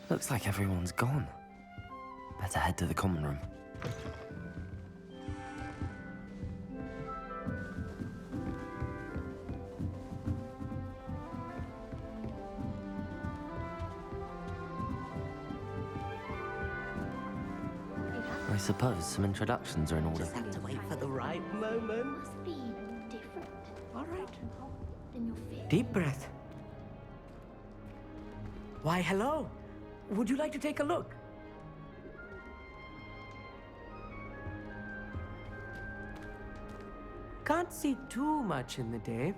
Looks like everyone's gone. Better head to the common room. I suppose some introductions are in order. Just have to wait for the right moment. Must be different. All right. Than your fear. Deep breath. Why, hello. Would you like to take a look? Can't see too much in the day.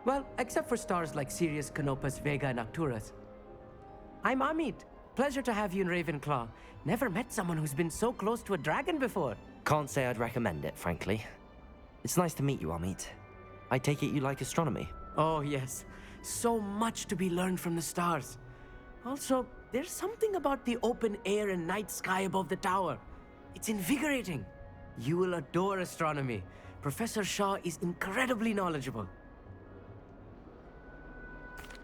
Well, except for stars like Sirius, Canopus, Vega, and Arcturus. I'm Amit. Pleasure to have you in Ravenclaw. Never met someone who's been so close to a dragon before. Can't say I'd recommend it, frankly. It's nice to meet you, Amit. I take it you like astronomy? Oh, yes. So much to be learned from the stars. Also, there's something about the open air and night sky above the tower. It's invigorating. You will adore astronomy. Professor Shaw is incredibly knowledgeable.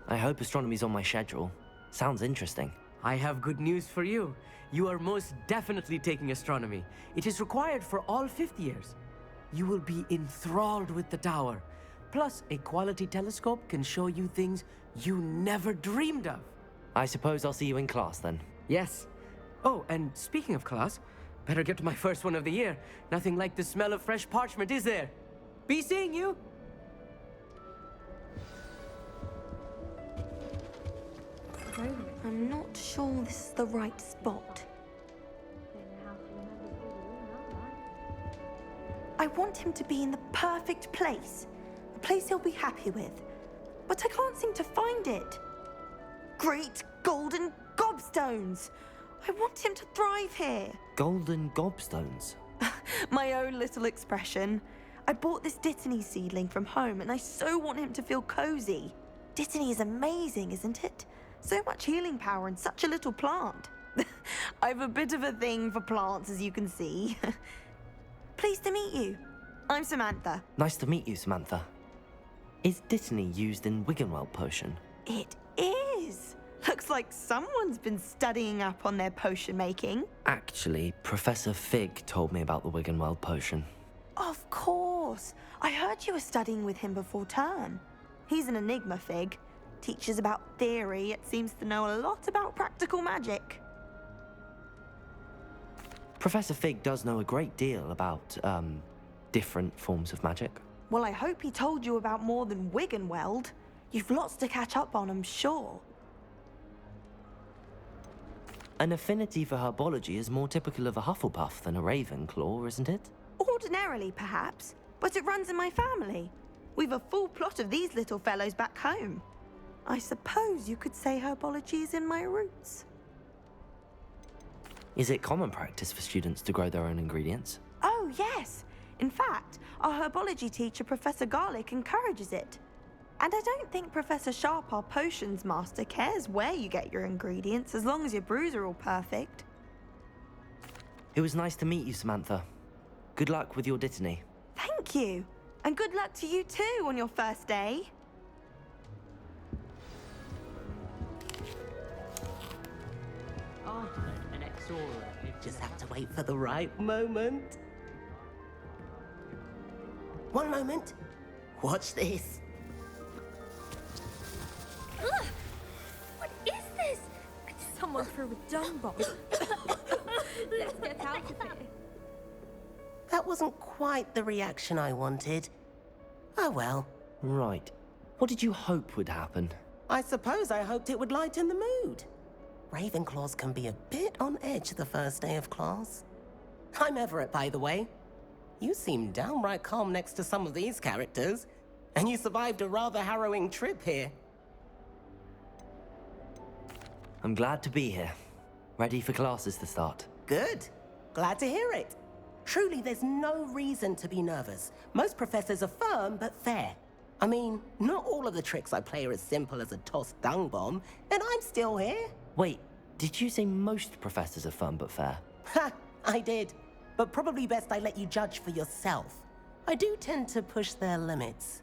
I hope astronomy's on my schedule. Sounds interesting. I have good news for you. You are most definitely taking astronomy. It is required for all fifth years. You will be enthralled with the tower. Plus, a quality telescope can show you things you never dreamed of. I suppose I'll see you in class then. Yes. Oh, and speaking of class, better get to my first one of the year. Nothing like the smell of fresh parchment, is there? Be seeing you! I'm not sure this is the right spot. I want him to be in the perfect place. A place he'll be happy with. But I can't seem to find it. Great golden gobstones! I want him to thrive here. Golden gobstones? My own little expression. I bought this Dittany seedling from home and I so want him to feel cozy. Dittany is amazing, isn't it? So much healing power in such a little plant. I've a bit of a thing for plants, as you can see. Pleased to meet you. I'm Samantha. Nice to meet you, Samantha. Is Dittany used in Wiggenweld potion? It is. Looks like someone's been studying up on their potion making. Actually, Professor Fig told me about the Wiggenweld potion. Of course. I heard you were studying with him before term. He's an enigma, Fig. Teaches about theory, yet seems to know a lot about practical magic. Professor Fig does know a great deal about, different forms of magic. Well, I hope he told you about more than Wiggenweld. You've lots to catch up on, I'm sure. An affinity for herbology is more typical of a Hufflepuff than a Ravenclaw, isn't it? Ordinarily, perhaps, but it runs in my family. We've a full plot of these little fellows back home. I suppose you could say herbology is in my roots. Is it common practice for students to grow their own ingredients? Oh, yes. In fact, our herbology teacher, Professor Garlick, encourages it. And I don't think Professor Sharp, our potions master, cares where you get your ingredients, as long as your brews are all perfect. It was nice to meet you, Samantha. Good luck with your Dittany. Thank you. And good luck to you too on your first day. Oh, an exora. Just have to wait for the right moment. One moment. Watch this. Ugh! What is this? Someone threw a dung bomb. Let's get out of here. That wasn't quite the reaction I wanted. Oh well. Right. What did you hope would happen? I suppose I hoped it would lighten the mood. Ravenclaws can be a bit on edge the first day of class. I'm Everett, by the way. You seem downright calm next to some of these characters, and you survived a rather harrowing trip here. I'm glad to be here. Ready for classes to start. Good. Glad to hear it. Truly, there's no reason to be nervous. Most professors are firm but fair. I mean, not all of the tricks I play are as simple as a tossed dung bomb, and I'm still here. Wait, did you say most professors are firm but fair? Ha! I did. But probably best I let you judge for yourself. I do tend to push their limits.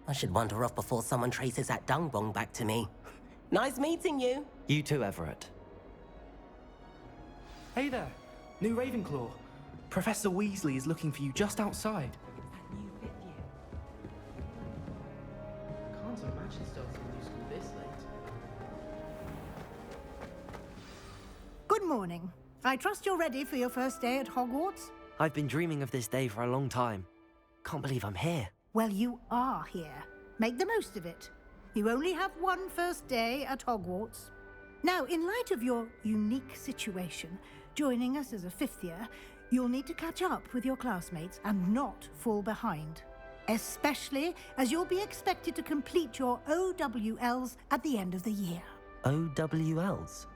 I should wander off before someone traces that dung bomb back to me. Nice meeting you. You too, Everett. Hey there, new Ravenclaw. Professor Weasley is looking for you just outside. That new fifth year. Can't imagine starting a new school this late. Good morning. I trust you're ready for your first day at Hogwarts? I've been dreaming of this day for a long time. Can't believe I'm here. Well, you are here. Make the most of it. You only have one first day at Hogwarts. Now, in light of your unique situation, joining us as a fifth year, you'll need to catch up with your classmates and not fall behind. Especially as you'll be expected to complete your OWLs at the end of the year. OWLs?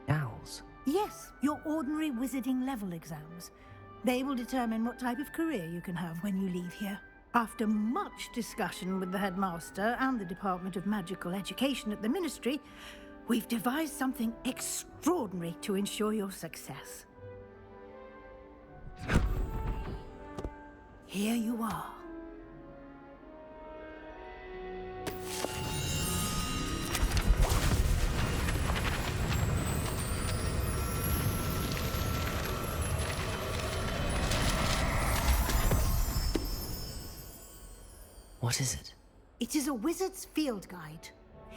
Owls? Yes, your ordinary wizarding level exams. They will determine what type of career you can have when you leave here. After much discussion with the headmaster and the Department of Magical Education at the Ministry, we've devised something extraordinary to ensure your success. Here you are. What is it? It is a wizard's field guide.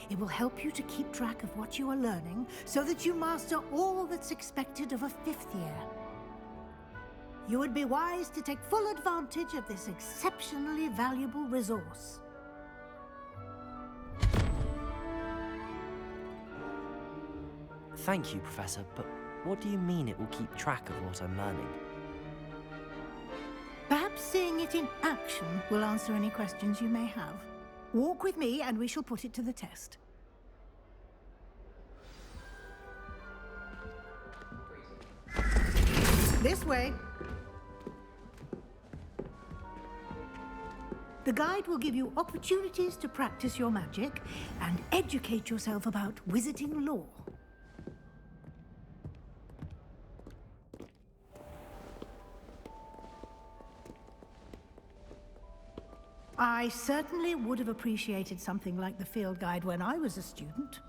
It will help you to keep track of what you are learning so that you master all that's expected of a fifth year. You would be wise to take full advantage of this exceptionally valuable resource. Thank you, Professor, but what do you mean it will keep track of what I'm learning? Perhaps seeing it in action will answer any questions you may have. Walk with me and we shall put it to the test. This way. The guide will give you opportunities to practice your magic and educate yourself about wizarding lore. I certainly would have appreciated something like the field guide when I was a student.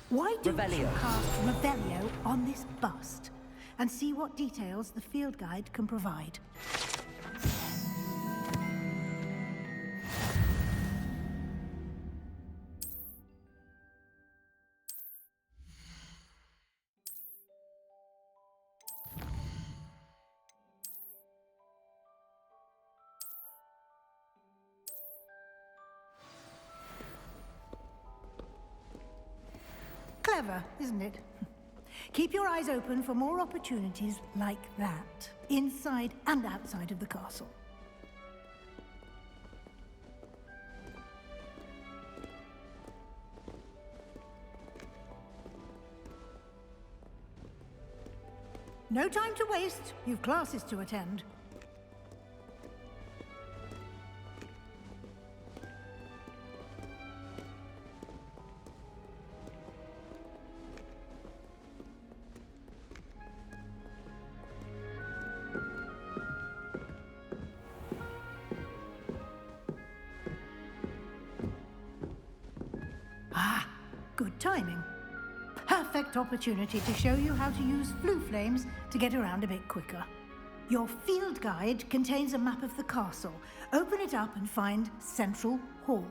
Why don't you cast Revelio on this bust and see what details the field guide can provide? Clever, isn't it? Keep your eyes open for more opportunities like that, inside and outside of the castle. No time to waste. You've classes to attend. Ah, good timing. Perfect opportunity to show you how to use flue flames to get around a bit quicker. Your field guide contains a map of the castle. Open it up and find Central Hall.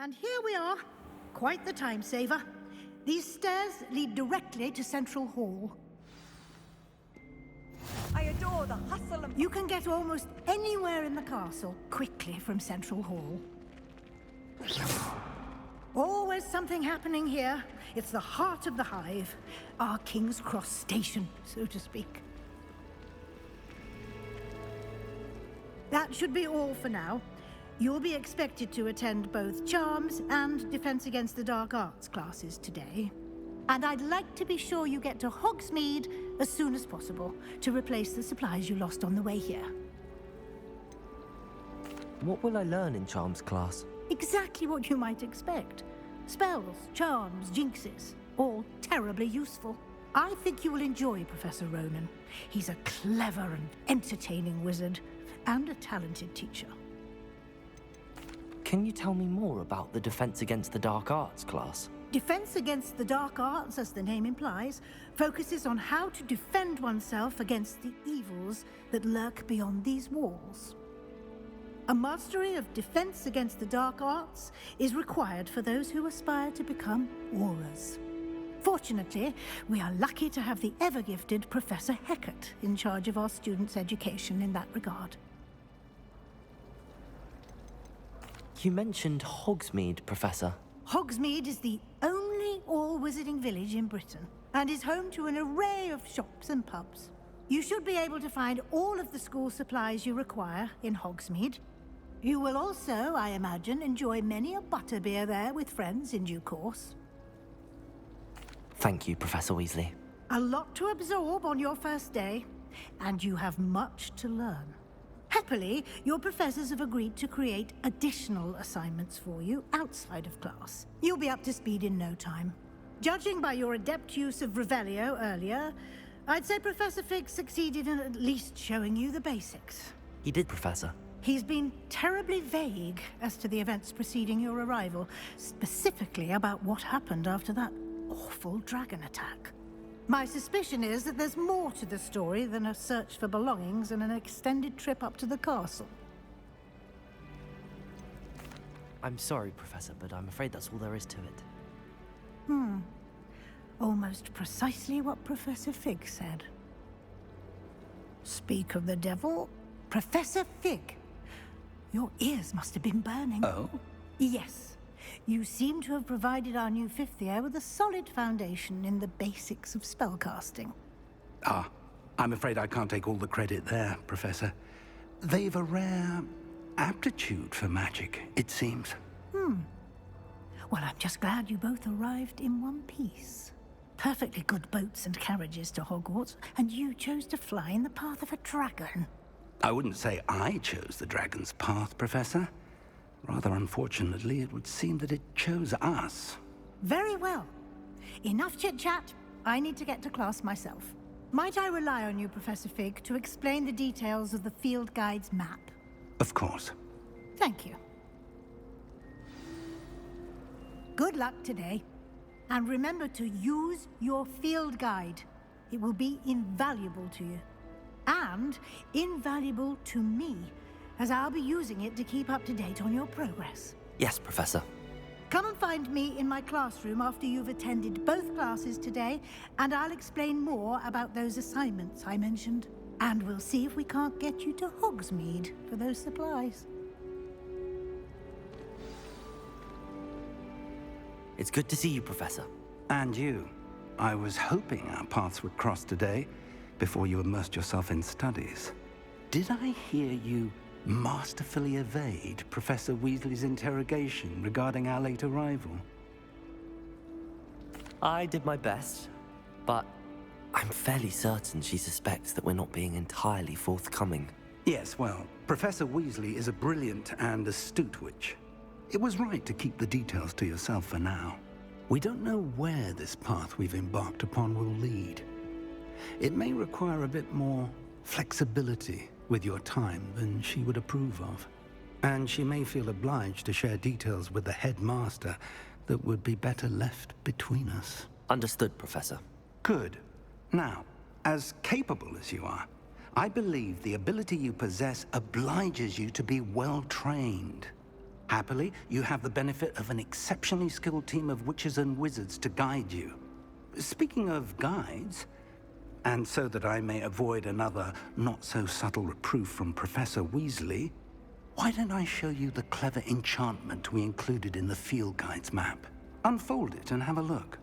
And here we are. Quite the time saver. These stairs lead directly to Central Hall. I door, the hustle and... You can get almost anywhere in the castle quickly from Central Hall. Always something happening here. It's the heart of the hive. Our King's Cross station, so to speak. That should be all for now. You'll be expected to attend both Charms and Defense Against the Dark Arts classes today. And I'd like to be sure you get to Hogsmeade as soon as possible to replace the supplies you lost on the way here. What will I learn in Charms class? Exactly what you might expect. Spells, charms, jinxes, all terribly useful. I think you will enjoy Professor Ronan. He's a clever and entertaining wizard, and a talented teacher. Can you tell me more about the Defense Against the Dark Arts class? Defense Against the Dark Arts, as the name implies, focuses on how to defend oneself against the evils that lurk beyond these walls. A mastery of Defense Against the Dark Arts is required for those who aspire to become Aurors. Fortunately, we are lucky to have the ever-gifted Professor Hecat in charge of our students' education in that regard. You mentioned Hogsmeade, Professor. Hogsmeade is the only all-wizarding village in Britain and is home to an array of shops and pubs. You should be able to find all of the school supplies you require in Hogsmeade. You will also, I imagine, enjoy many a butterbeer there with friends in due course. Thank you, Professor Weasley. A lot to absorb on your first day, and you have much to learn. Happily, your professors have agreed to create additional assignments for you outside of class. You'll be up to speed in no time. Judging by your adept use of Revelio earlier, I'd say Professor Fig succeeded in at least showing you the basics. He did, Professor. He's been terribly vague as to the events preceding your arrival, specifically about what happened after that awful dragon attack. My suspicion is that there's more to the story than a search for belongings and an extended trip up to the castle. I'm sorry, Professor, but I'm afraid that's all there is to it. Almost precisely what Professor Fig said. Speak of the devil, Professor Fig. Your ears must have been burning. Oh? Yes. You seem to have provided our new fifth year with a solid foundation in the basics of spellcasting. Ah, I'm afraid I can't take all the credit there, Professor. They've a rare aptitude for magic, it seems. Well, I'm just glad you both arrived in one piece. Perfectly good boats and carriages to Hogwarts, and you chose to fly in the path of a dragon. I wouldn't say I chose the dragon's path, Professor. Rather unfortunately, it would seem that it chose us. Very well. Enough chit-chat. I need to get to class myself. Might I rely on you, Professor Fig, to explain the details of the field guide's map? Of course. Thank you. Good luck today. And remember to use your field guide. It will be invaluable to you. And invaluable to me, as I'll be using it to keep up to date on your progress. Yes, Professor. Come and find me in my classroom after you've attended both classes today, and I'll explain more about those assignments I mentioned. And we'll see if we can't get you to Hogsmeade for those supplies. It's good to see you, Professor. And you. I was hoping our paths would cross today, before you immersed yourself in studies. Did I hear you masterfully evade Professor Weasley's interrogation regarding our late arrival? I did my best, but I'm fairly certain she suspects that we're not being entirely forthcoming. Yes, well, Professor Weasley is a brilliant and astute witch. It was right to keep the details to yourself for now. We don't know where this path we've embarked upon will lead. It may require a bit more flexibility with your time than she would approve of. And she may feel obliged to share details with the headmaster that would be better left between us. Understood, Professor. Good. Now, as capable as you are, I believe the ability you possess obliges you to be well trained. Happily, you have the benefit of an exceptionally skilled team of witches and wizards to guide you. Speaking of guides, And so that I may avoid another not-so-subtle reproof from Professor Weasley, why don't I show you the clever enchantment we included in the field guide's map? Unfold it and have a look.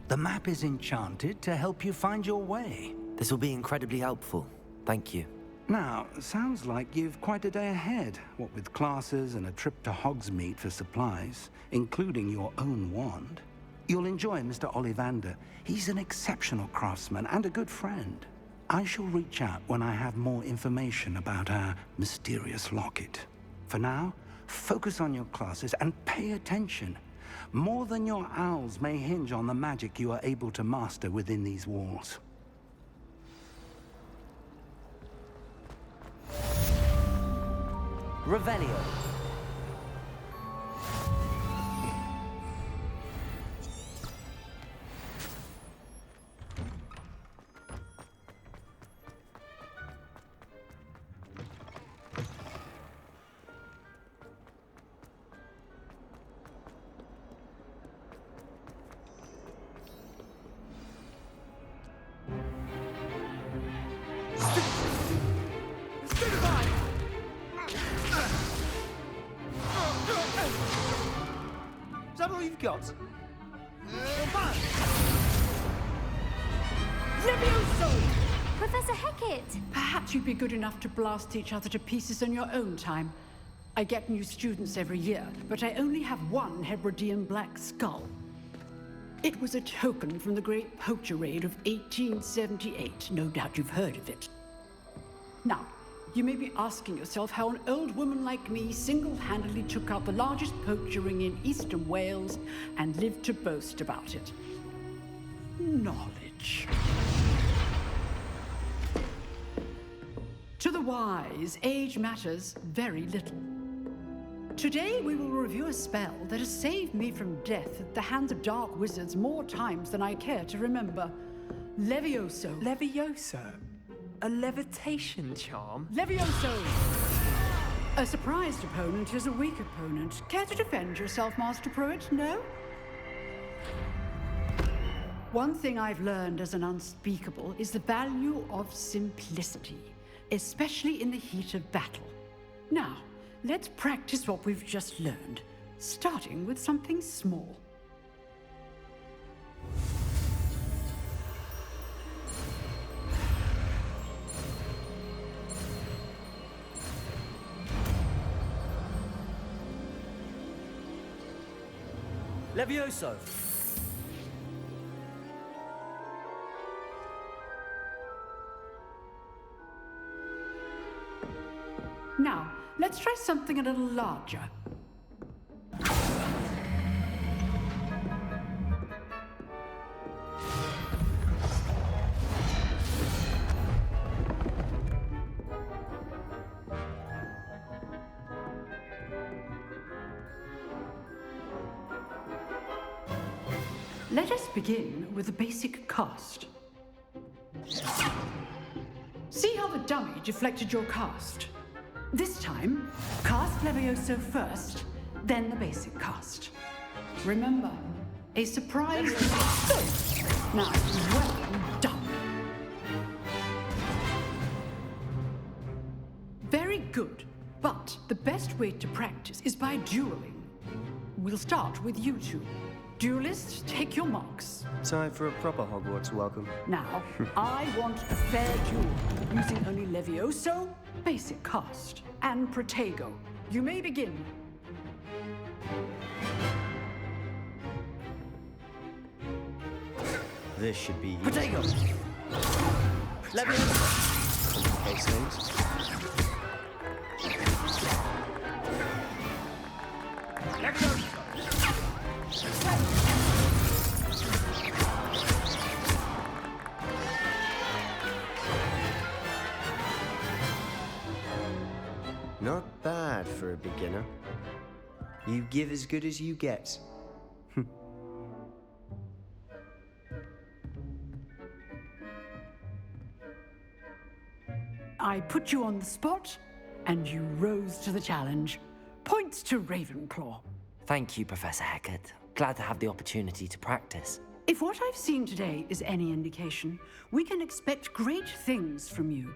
The map is enchanted to help you find your way. This will be incredibly helpful. Thank you. Now, sounds like you've quite a day ahead, what with classes and a trip to Hogsmeade for supplies, including your own wand. You'll enjoy Mr. Ollivander. He's an exceptional craftsman and a good friend. I shall reach out when I have more information about our mysterious locket. For now, focus on your classes and pay attention. More than your owls may hinge on the magic you are able to master within these walls. Revelio. Is that all you've got? Professor Hecat! Perhaps you'd be good enough to blast each other to pieces in your own time. I get new students every year, but I only have one Hebridean black skull. It was a token from the Great Poacher Raid of 1878. No doubt you've heard of it. Now, you may be asking yourself how an old woman like me single-handedly took out the largest poacher ring in eastern Wales and lived to boast about it. Knowledge. To the wise, age matters very little. Today we will review a spell that has saved me from death at the hands of dark wizards more times than I care to remember. Levioso. Levioso? A levitation charm? Levioso! A surprised opponent is a weak opponent. Care to defend yourself, Master Pruitt? No? One thing I've learned as an unspeakable is the value of simplicity, especially in the heat of battle. Now, let's practice what we've just learned, starting with something small. Levioso. Now, let's try something a little larger. Let us begin with the basic cast. See how the dummy deflected your cast? This time, cast Levioso first, then the basic cast. Remember, a surprise is good. Now, well done. Very good, but the best way to practice is by dueling. We'll start with you two. Duelists, take your marks. Time for a proper Hogwarts welcome. Now, I want a fair duel, using only Levioso, basic cast, and Protego. You may begin. This should be easy. Protego. Levioso. Complicates things. Not bad for a beginner. You give as good as you get. I put you on the spot, and you rose to the challenge. Points to Ravenclaw. Thank you, Professor Hecat. Glad to have the opportunity to practice. If what I've seen today is any indication, we can expect great things from you.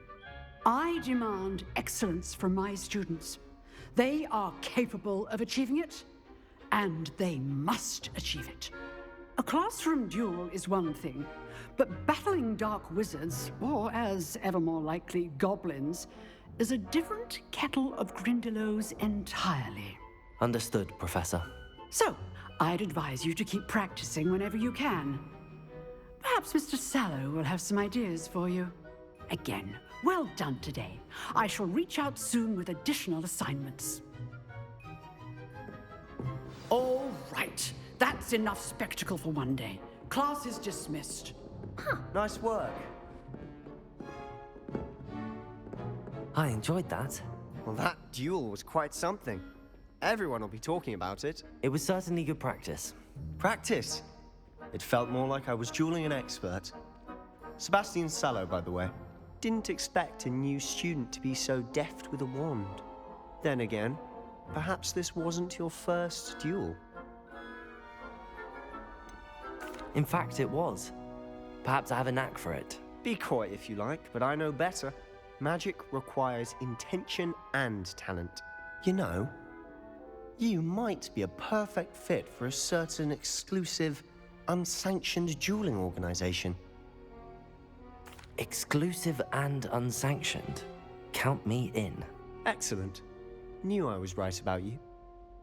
I demand excellence from my students. They are capable of achieving it, and they must achieve it. A classroom duel is one thing, but battling dark wizards, or as ever more likely, goblins, is a different kettle of Grindylows entirely. Understood, Professor. So, I'd advise you to keep practicing whenever you can. Perhaps Mr. Sallow will have some ideas for you. Again, well done today. I shall reach out soon with additional assignments. All right. That's enough spectacle for one day. Class is dismissed. Nice work. I enjoyed that. Well, that duel was quite something. Everyone will be talking about it. It was certainly good practice. Practice? It felt more like I was dueling an expert. Sebastian Sallow, by the way. Didn't expect a new student to be so deft with a wand. Then again, perhaps this wasn't your first duel. In fact, it was. Perhaps I have a knack for it. Be coy if you like, but I know better. Magic requires intention and talent. You know, you might be a perfect fit for a certain exclusive, unsanctioned dueling organization. Exclusive and unsanctioned. Count me in. Excellent. Knew I was right about you.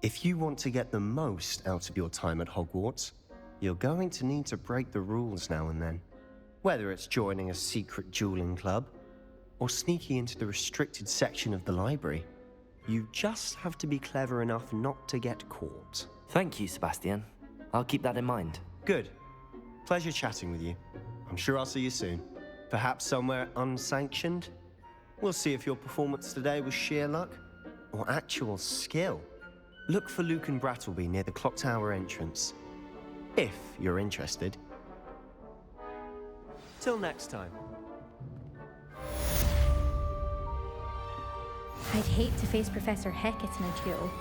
If you want to get the most out of your time at Hogwarts, you're going to need to break the rules now and then. Whether it's joining a secret dueling club, or sneaking into the restricted section of the library, you just have to be clever enough not to get caught. Thank you, Sebastian. I'll keep that in mind. Good. Pleasure chatting with you. I'm sure I'll see you soon. Perhaps somewhere unsanctioned? We'll see if your performance today was sheer luck or actual skill. Look for Luke and Brattleby near the clock tower entrance. If you're interested. Till next time. I'd hate to face Professor Hecat in a duel.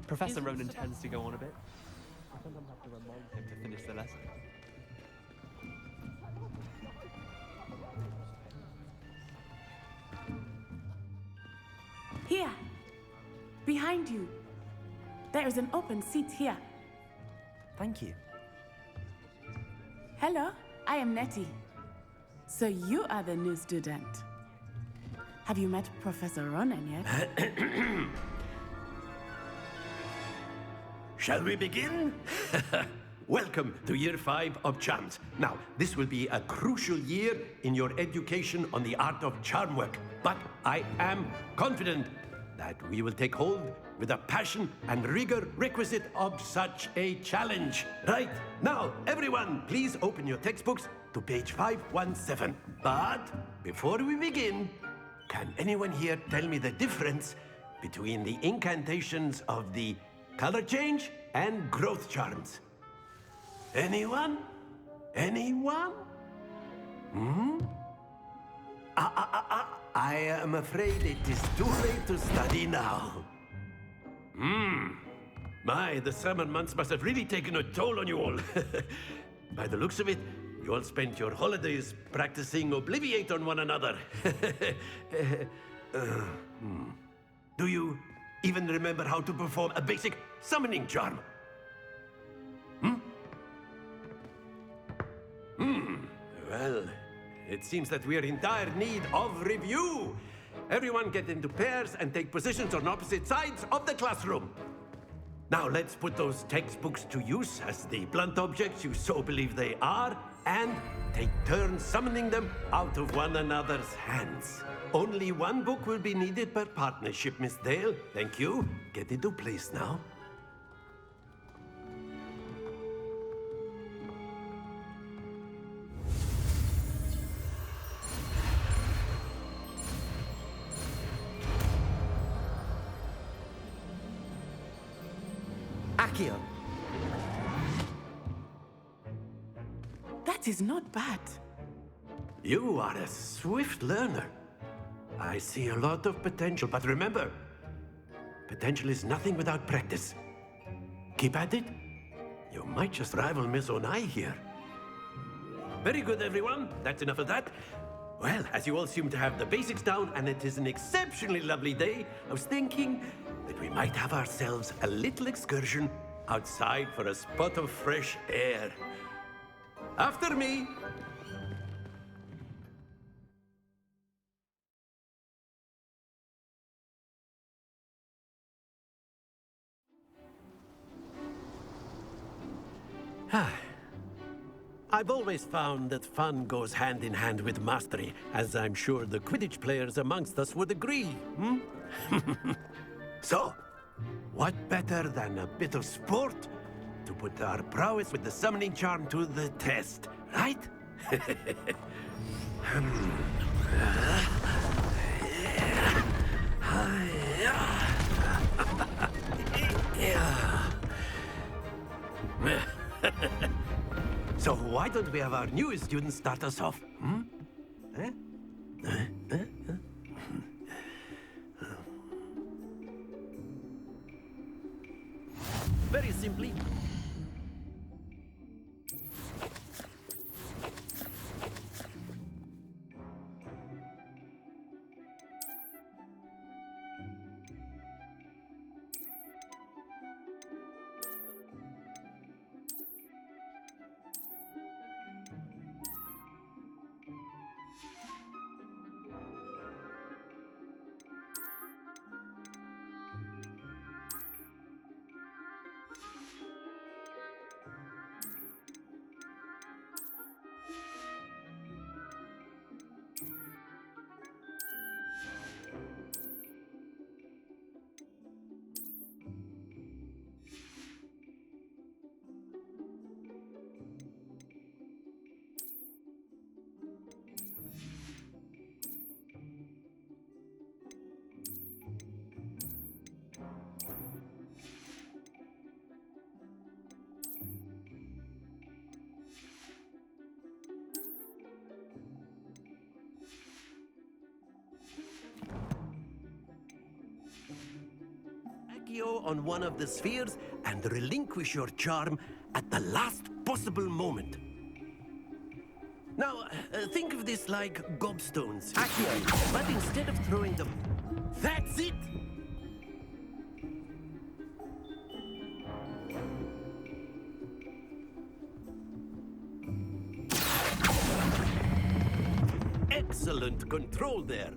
Professor Ronan tends to go on a bit. I sometimes have to remind him to finish the lesson. Here, behind you. There is an open seat here. Thank you. Hello, I am Nettie. So you are the new student. Have you met Professor Ronan yet? Shall we begin? Welcome to Year 5 of Charms. Now, this will be a crucial year in your education on the art of charm work, but I am confident that we will take hold with the passion and rigor requisite of such a challenge. Right, now, everyone, please open your textbooks to page 517. But before we begin, can anyone here tell me the difference between the incantations of the color change and growth charms? Anyone? Anyone? I am afraid it is too late to study now. My, the summer months must have really taken a toll on you all. By the looks of it, you all spent your holidays practicing Obliviate on one another. Do you even remember how to perform a basic summoning charm? Well, it seems that we are in dire need of review. Everyone get into pairs and take positions on opposite sides of the classroom. Now let's put those textbooks to use as the blunt objects you so believe they are, and take turns summoning them out of one another's hands. Only one book will be needed per partnership, Miss Dale. Thank you. Get into place now. Accio. That is not bad. You are a swift learner. I see a lot of potential, but remember, potential is nothing without practice. Keep at it. You might just rival Miss Onai here. Very good, everyone. That's enough of that. Well, as you all seem to have the basics down, and it is an exceptionally lovely day, I was thinking that we might have ourselves a little excursion outside for a spot of fresh air. After me. I've always found that fun goes hand in hand with mastery, as I'm sure the Quidditch players amongst us would agree, So, what better than a bit of sport to put our prowess with the summoning charm to the test, right? So why don't we have our newest student start us off? Very simply. On one of the spheres and relinquish your charm at the last possible moment. Now, think of this like gobstones. Accio. But instead of throwing them... That's it! Excellent control there.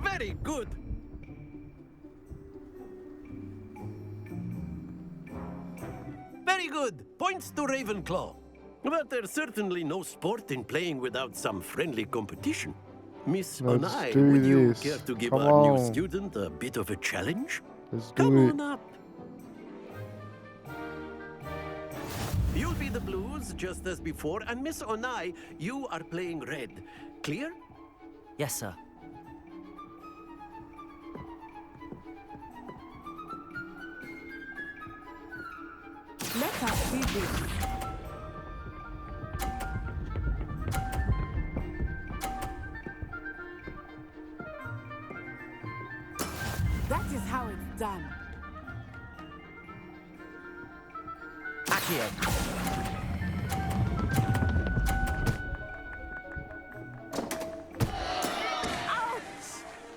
Very good. Very good. Points to Ravenclaw. But there's certainly no sport in playing without some friendly competition. Miss Let's Onai, do would you this. care to give Come our new on. student a bit of a challenge? Let's Come do it. on up. You'll be the blues, just as before, and Miss Onai, you are playing red. Clear? Yes, sir. Let us see this. That is how it's done. Accio. Ouch!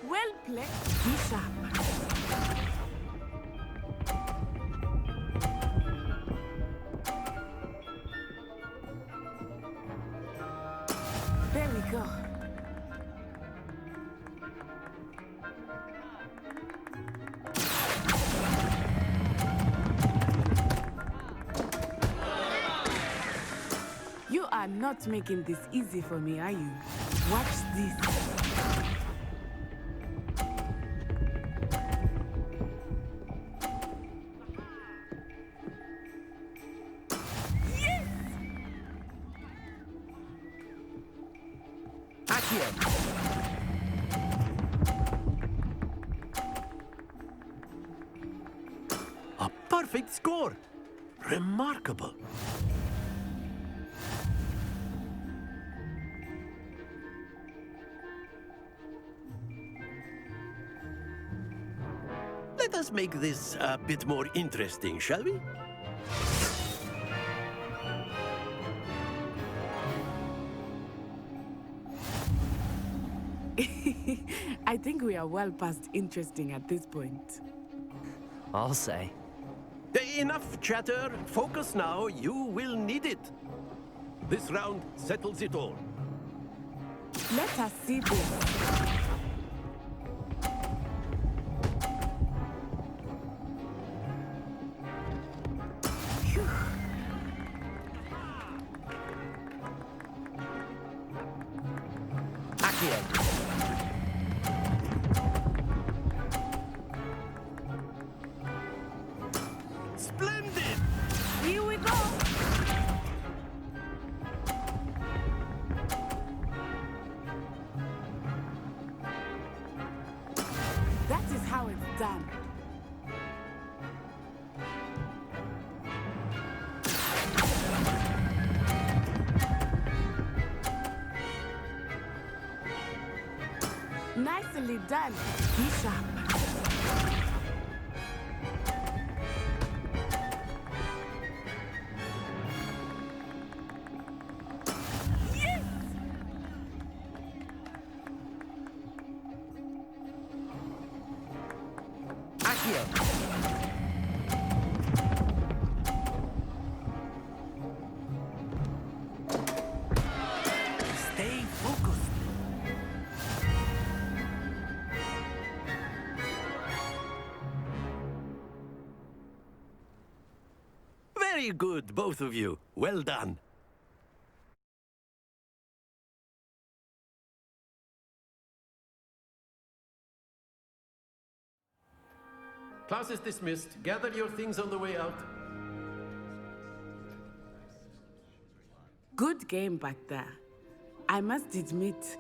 Well played, Bishop. There we go. are not making this easy for me, are you? Watch this. A perfect score! Remarkable. Let us make this a bit more interesting, shall we? I think we are well past interesting at this point. I'll say. Enough chatter. Focus now. You will need it. This round settles it all. Let us see this. Splendid! Here we go! That is how it's done. Nicely done. Be sharp. Stay focused. Very good, both of you. Well done. Class is dismissed. Gather your things on the way out. Good game back there. I must admit,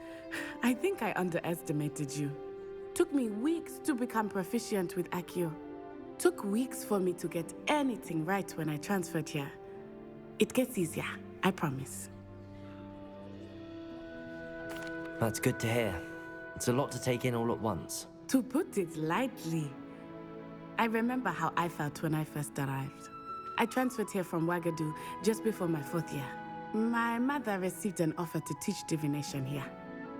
I think I underestimated you. Took me weeks to become proficient with Accio. Took weeks for me to get anything right when I transferred here. It gets easier, I promise. That's good to hear. It's a lot to take in all at once. To put it lightly, I remember how I felt when I first arrived. I transferred here from Ouagadougou just before my 4th year. My mother received an offer to teach divination here.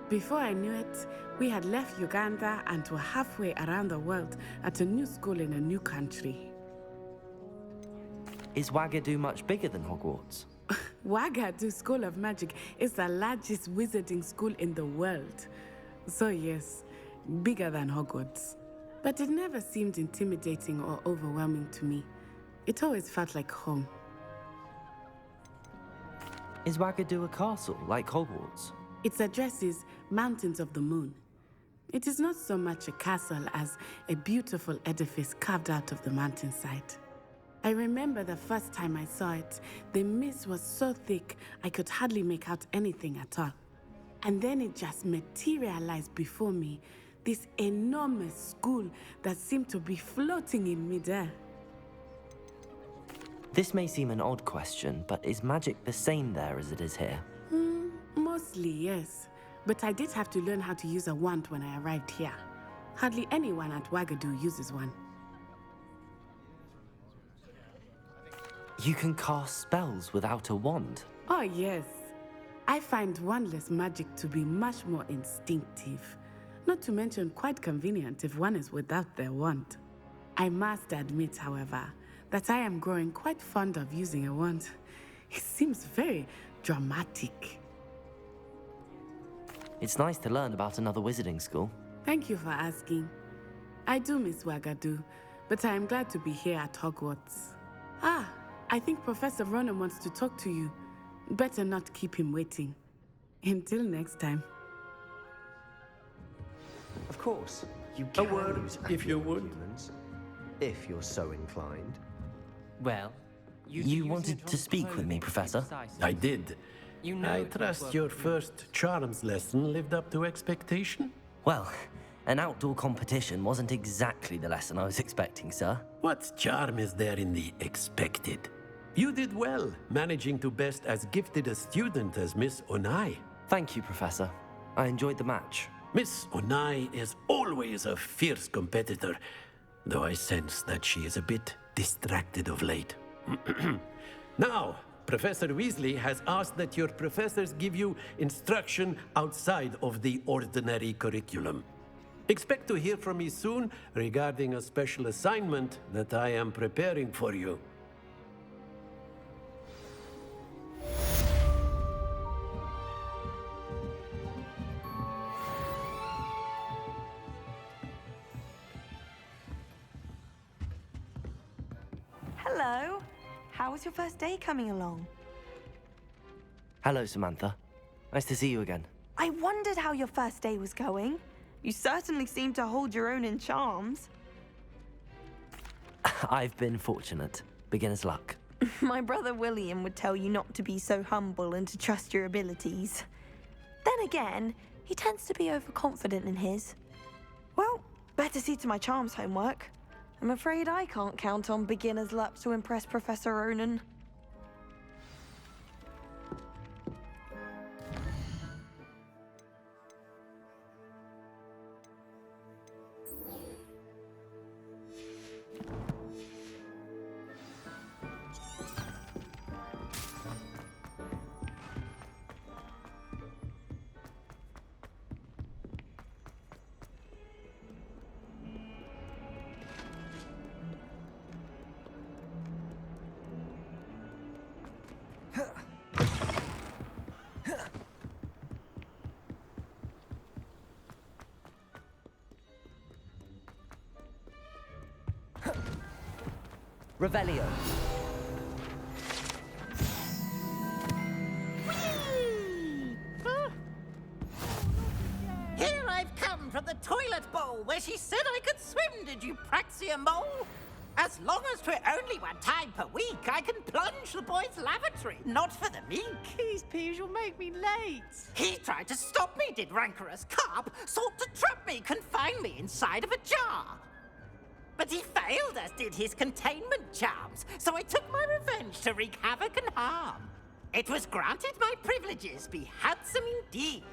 Before I knew it, we had left Uganda and were halfway around the world at a new school in a new country. Is Ouagadougou much bigger than Hogwarts? Ouagadougou School of Magic is the largest wizarding school in the world. So yes, bigger than Hogwarts. But it never seemed intimidating or overwhelming to me. It always felt like home. Is Ouagadougou a castle, like Hogwarts? Its address is Mountains of the Moon. It is not so much a castle as a beautiful edifice carved out of the mountainside. I remember the first time I saw it, the mist was so thick I could hardly make out anything at all. And then it just materialized before me, this enormous school that seemed to be floating in midair. This may seem an odd question, but is magic the same there as it is here? Mostly, yes. But I did have to learn how to use a wand when I arrived here. Hardly anyone at Ouagadougou uses one. You can cast spells without a wand? Oh, yes. I find wandless magic to be much more instinctive. Not to mention quite convenient if one is without their wand. I must admit, however, that I am growing quite fond of using a wand. It seems very dramatic. It's nice to learn about another wizarding school. Thank you for asking. I do miss Ouagadougou, but I am glad to be here at Hogwarts. Ah, I think Professor Ronan wants to talk to you. Better not keep him waiting. Until next time. Of course, you A can word, use if you active would. humans, if you're so inclined. Well, you wanted to speak with me, Professor? I did. I trust your first charms lesson lived up to expectation? Well, an outdoor competition wasn't exactly the lesson I was expecting, sir. What charm is there in the expected? You did well, managing to best as gifted a student as Miss Onai. Thank you, Professor. I enjoyed the match. Miss Onai is always a fierce competitor, though I sense that she is a bit distracted of late. Now, Professor Weasley has asked that your professors give you instruction outside of the ordinary curriculum. Expect to hear from me soon regarding a special assignment that I am preparing for you. Hello. How was your first day coming along? Hello, Samantha. Nice to see you again. I wondered how your first day was going. You certainly seem to hold your own in charms. I've been fortunate. Beginner's luck. My brother William would tell you not to be so humble and to trust your abilities. Then again, he tends to be overconfident in his. Well, better see to my charms homework. I'm afraid I can't count on beginner's luck to impress Professor Ronan. Revelio. Here I've come from the toilet bowl where she said I could swim, did you Praxia mole? As long as for only one time per week, I can plunge the boys' lavatory, not for the meek. These peas will make me late. He tried to stop me, did rancorous carp, sought to trap me, confine me inside of a jar. But he failed, as did his containment charms, so I took my revenge to wreak havoc and harm. It was granted my privileges be handsome indeed,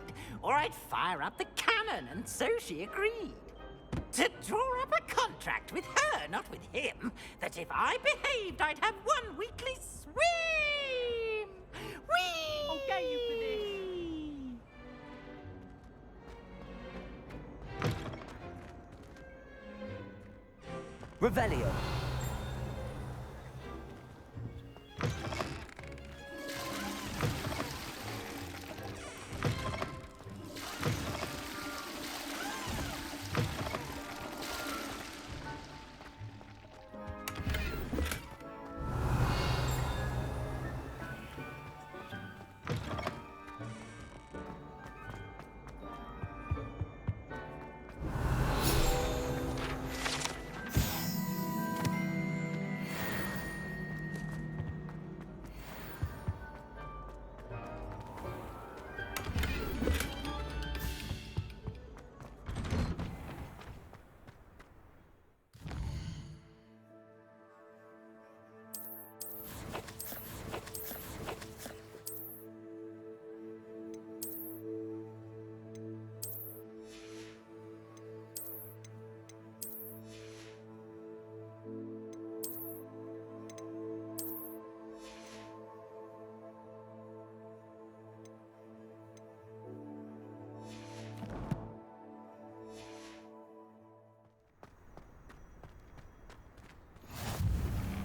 or I'd fire up the cannon, and so she agreed. To draw up a contract with her, not with him, that if I behaved, I'd have one weekly swim! Whee! I'll get you for this. Revelio.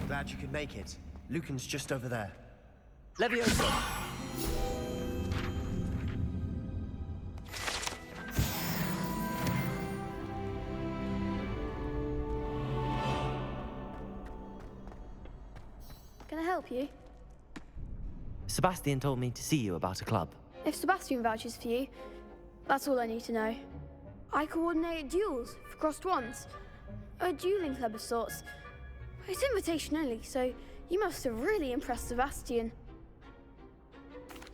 Glad you could make it. Lucan's just over there. Leviosa. Can I help you? Sebastian told me to see you about a club. If Sebastian vouches for you, that's all I need to know. I coordinate duels for crossed wands. A dueling club of sorts. It's invitation only, so you must have really impressed Sebastian.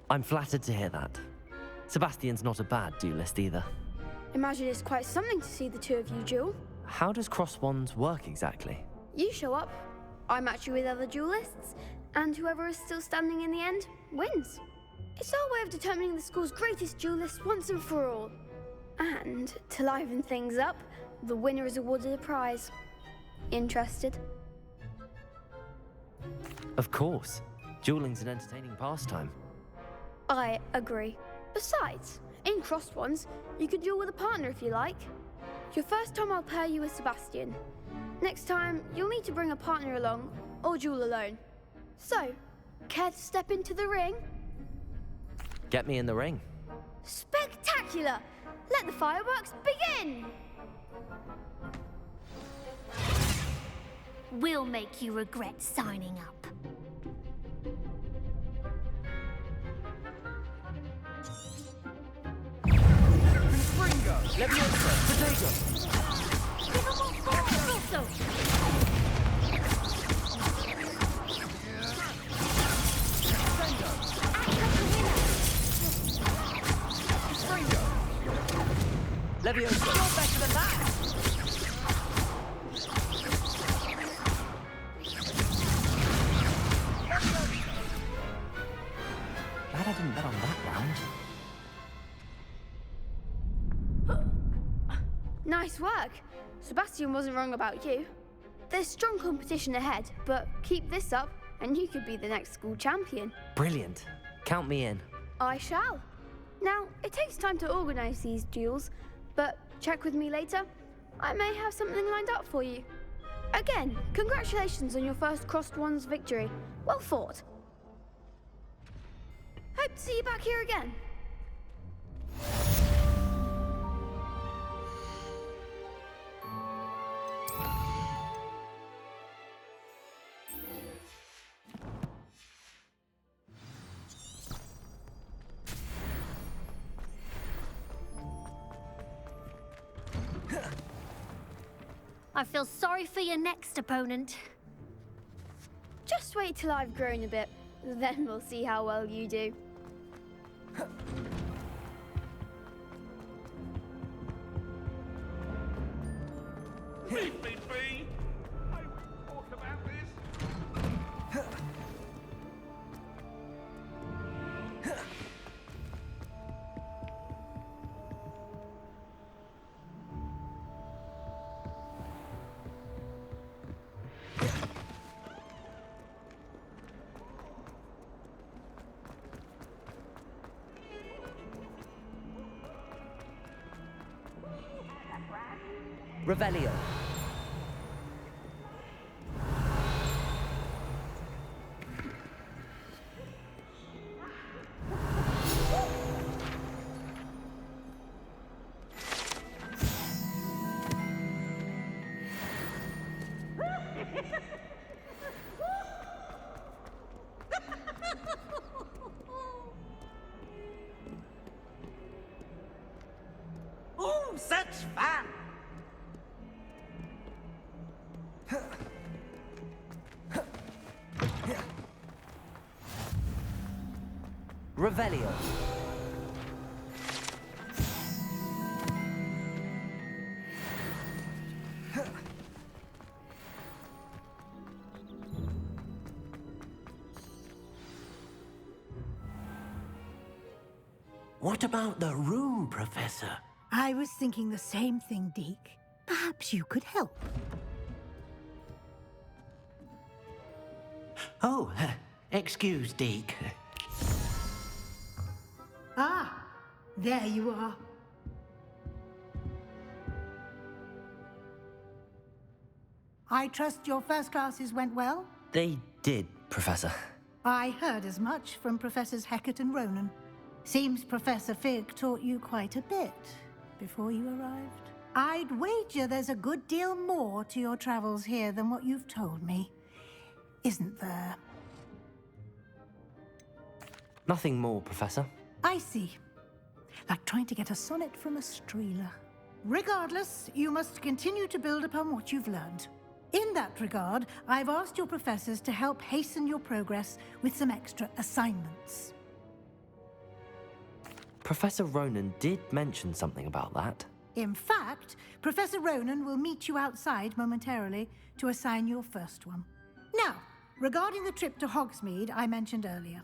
I'm flattered to hear that. Sebastian's not a bad duelist either. Imagine it's quite something to see the two of you duel. How does cross wands work exactly? You show up, I match you with other duelists, and whoever is still standing in the end wins. It's our way of determining the school's greatest duelist once and for all. And to liven things up, the winner is awarded a prize. Interested? Of course. Dueling's an entertaining pastime. I agree. Besides, in crossed ones, you can duel with a partner if you like. Your first time I'll pair you with Sebastian. Next time, you'll need to bring a partner along, or duel alone. So, care to step into the ring? Get me in the ring. Spectacular! Let the fireworks begin! We'll make you regret signing up. Springo! Leviosa! Potato! Give them all four also! Leviosa! You're better than that! Glad I didn't bet on that round. Nice work. Sebastian wasn't wrong about you. There's strong competition ahead, but keep this up and you could be the next school champion. Brilliant. Count me in. I shall. Now, it takes time to organize these duels, but check with me later. I may have something lined up for you. Again, congratulations on your first crossed wands victory. Well fought. Hope to see you back here again. I feel sorry for your next opponent. Just wait till I've grown a bit, then we'll see how well you do. Leave me be! I won't talk about this! Revelio. Ooh, such fun! Revelio. What about the room, Professor? I was thinking the same thing, Deke. Perhaps you could help. Oh, excuse, Deke. Ah, there you are. I trust your first classes went well? They did, Professor. I heard as much from Professors Hecat and Ronan. Seems Professor Fig taught you quite a bit before you arrived. I'd wager there's a good deal more to your travels here than what you've told me. Isn't there? Nothing more, Professor. I see. Like trying to get a sonnet from a streeler. Regardless, you must continue to build upon what you've learned. In that regard, I've asked your professors to help hasten your progress with some extra assignments. Professor Ronan did mention something about that. In fact, Professor Ronan will meet you outside momentarily to assign your first one. Now, regarding the trip to Hogsmeade I mentioned earlier,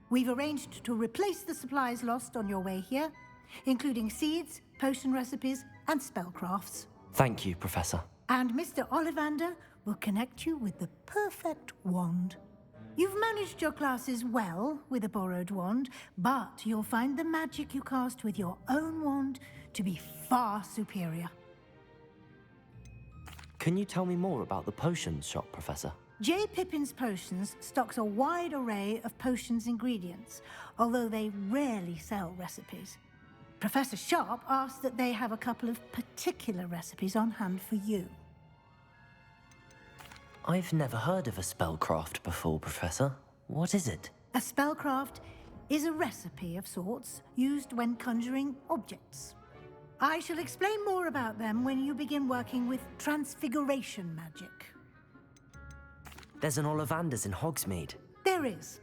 we've arranged to replace the supplies lost on your way here, including seeds, potion recipes, and spellcrafts. Thank you, Professor. And Mr. Ollivander will connect you with the perfect wand. You've managed your classes well with a borrowed wand, but you'll find the magic you cast with your own wand to be far superior. Can you tell me more about the potions shop, Professor? J. Pippin's Potions stocks a wide array of potions ingredients, although they rarely sell recipes. Professor Sharp asked that they have a couple of particular recipes on hand for you. I've never heard of a spellcraft before, Professor. What is it? A spellcraft is a recipe of sorts used when conjuring objects. I shall explain more about them when you begin working with transfiguration magic. There's an Ollivander's in Hogsmeade. There is.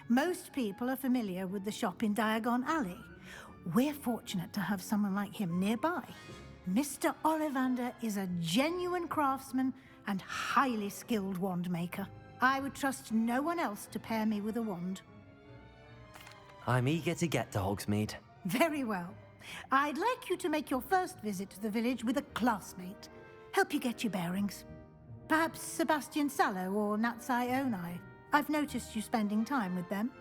Most people are familiar with the shop in Diagon Alley. We're fortunate to have someone like him nearby. Mr. Ollivander is a genuine craftsman and highly skilled wand maker. I would trust no one else to pair me with a wand. I'm eager to get to Hogsmeade. Very well. I'd like you to make your first visit to the village with a classmate. Help you get your bearings. Perhaps Sebastian Sallow or Natsai Onai. I've noticed you spending time with them.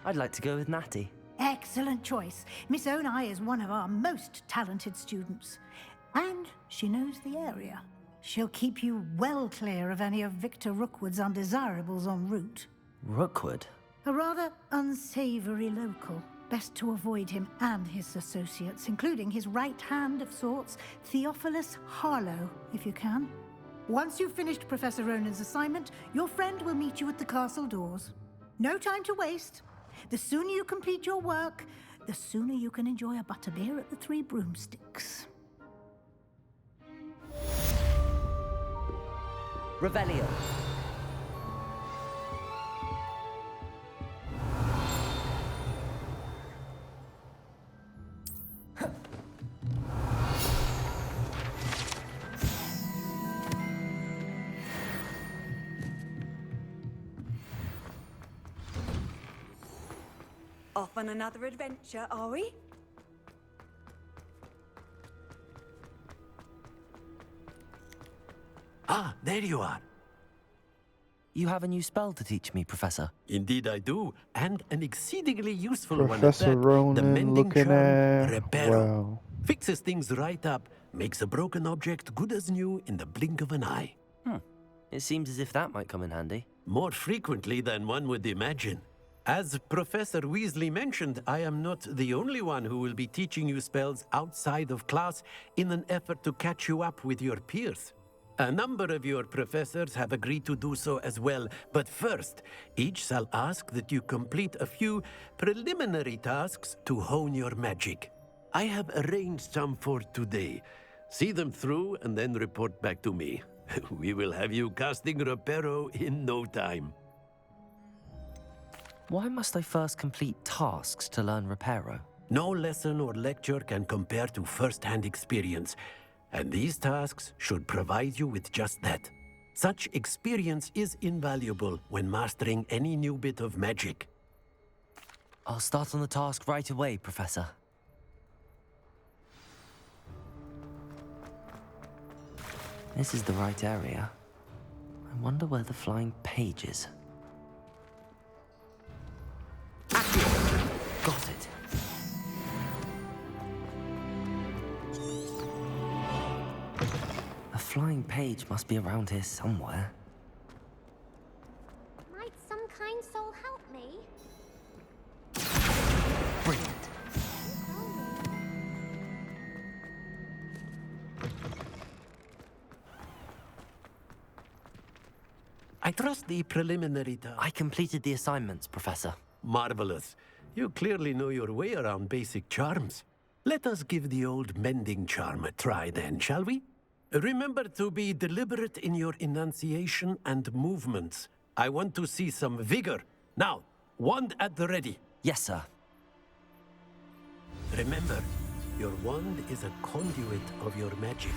I'd like to go with Natty. Excellent choice. Miss Onai is one of our most talented students. And she knows the area. She'll keep you well clear of any of Victor Rookwood's undesirables en route. Rookwood? A rather unsavory local. Best to avoid him and his associates, including his right hand of sorts, Theophilus Harlow, if you can. Once you've finished Professor Ronan's assignment, your friend will meet you at the castle doors. No time to waste. The sooner you complete your work, the sooner you can enjoy a butterbeer at the Three Broomsticks. Revelio. Off on another adventure, are we? Ah, there you are. You have a new spell to teach me, Professor. Indeed I do, and an exceedingly useful one at Professor that. The Ronan mending looking charm, at... Reparo. Wow. Fixes things right up, makes a broken object good as new in the blink of an eye. It seems as if that might come in handy. More frequently than one would imagine. As Professor Weasley mentioned, I am not the only one who will be teaching you spells outside of class in an effort to catch you up with your peers. A number of your professors have agreed to do so as well, but first, each shall ask that you complete a few preliminary tasks to hone your magic. I have arranged some for today. See them through and then report back to me. We will have you casting Reparo in no time. Why must I first complete tasks to learn Reparo? No lesson or lecture can compare to first-hand experience, and these tasks should provide you with just that. Such experience is invaluable when mastering any new bit of magic. I'll start on the task right away, Professor. This is the right area. I wonder where the flying page is. Got it. A flying page must be around here somewhere. Might some kind soul help me? Brilliant. I trust the preliminary I completed the assignments, Professor. Marvelous. You clearly know your way around basic charms. Let us give the old mending charm a try then, shall we? Remember to be deliberate in your enunciation and movements. I want to see some vigor. Now, wand at the ready. Yes, sir. Remember, your wand is a conduit of your magic.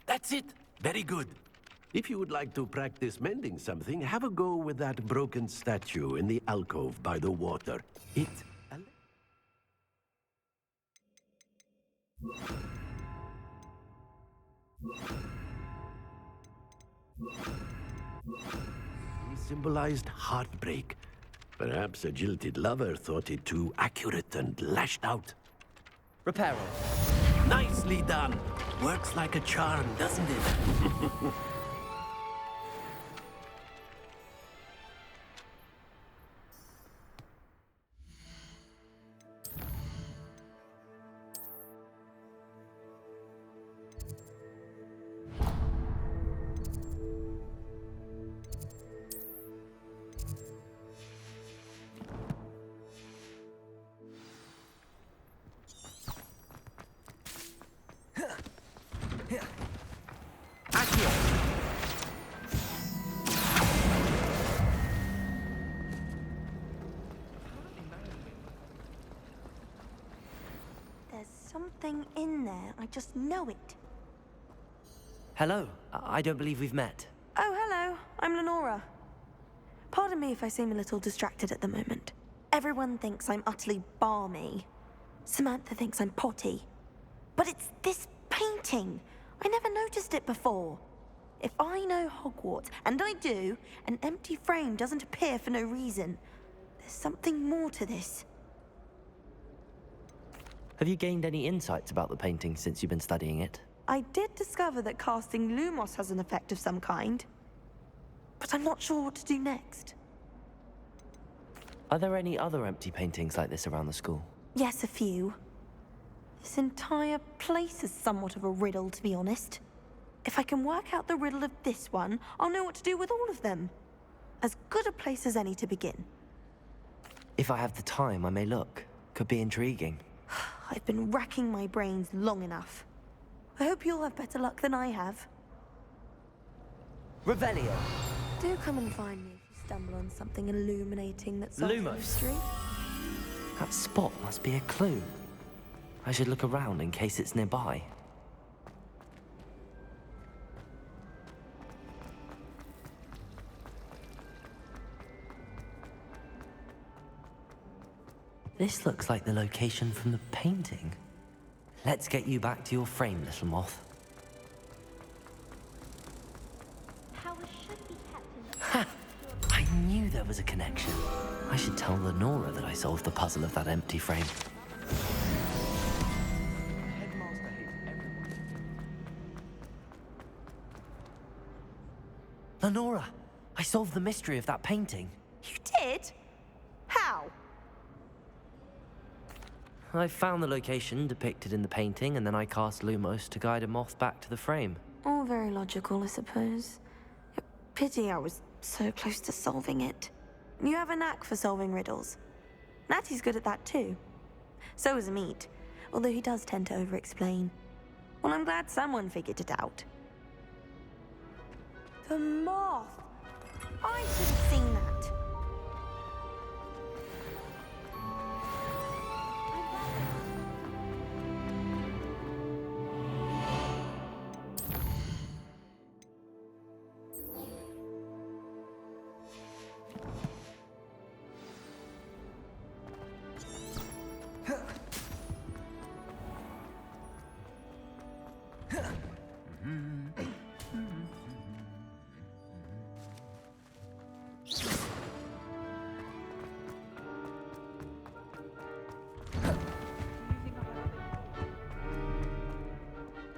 That's it. Very good. If you would like to practice mending something, have a go with that broken statue in the alcove by the water. It... symbolized heartbreak. Perhaps a jilted lover thought it too accurate and lashed out. Repair. Nicely done. Works like a charm, doesn't it? There's something in there. I just know it. Hello. I don't believe we've met. Oh, hello. I'm Lenora. Pardon me if I seem a little distracted at the moment. Everyone thinks I'm utterly balmy. Samantha thinks I'm potty. But it's this painting. I never noticed it before. If I know Hogwarts, and I do, an empty frame doesn't appear for no reason. There's something more to this. Have you gained any insights about the painting since you've been studying it? I did discover that casting Lumos has an effect of some kind. But I'm not sure what to do next. Are there any other empty paintings like this around the school? Yes, a few. This entire place is somewhat of a riddle, to be honest. If I can work out the riddle of this one, I'll know what to do with all of them. As good a place as any to begin. If I have the time, I may look. Could be intriguing. I've been racking my brains long enough. I hope you'll have better luck than I have. Revelio. Do come and find me if you stumble on something illuminating that solves the Lumos. mystery. That spot must be a clue. I should look around in case it's nearby. This looks like the location from the painting. Let's get you back to your frame, little moth. Powers should be kept in Ha! I knew there was a connection. I should tell Lenora that I solved the puzzle of that empty frame. Lenora, I solved the mystery of that painting. You did? How? I found the location depicted in the painting, and then I cast Lumos to guide a moth back to the frame. All very logical, I suppose. Pity I was so close to solving it. You have a knack for solving riddles. Natty's good at that too. So is Meat, although he does tend to over-explain. Well, I'm glad someone figured it out. The moth! I should have seen that.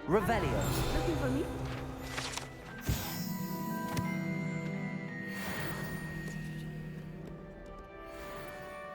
Revelio. Looking for me?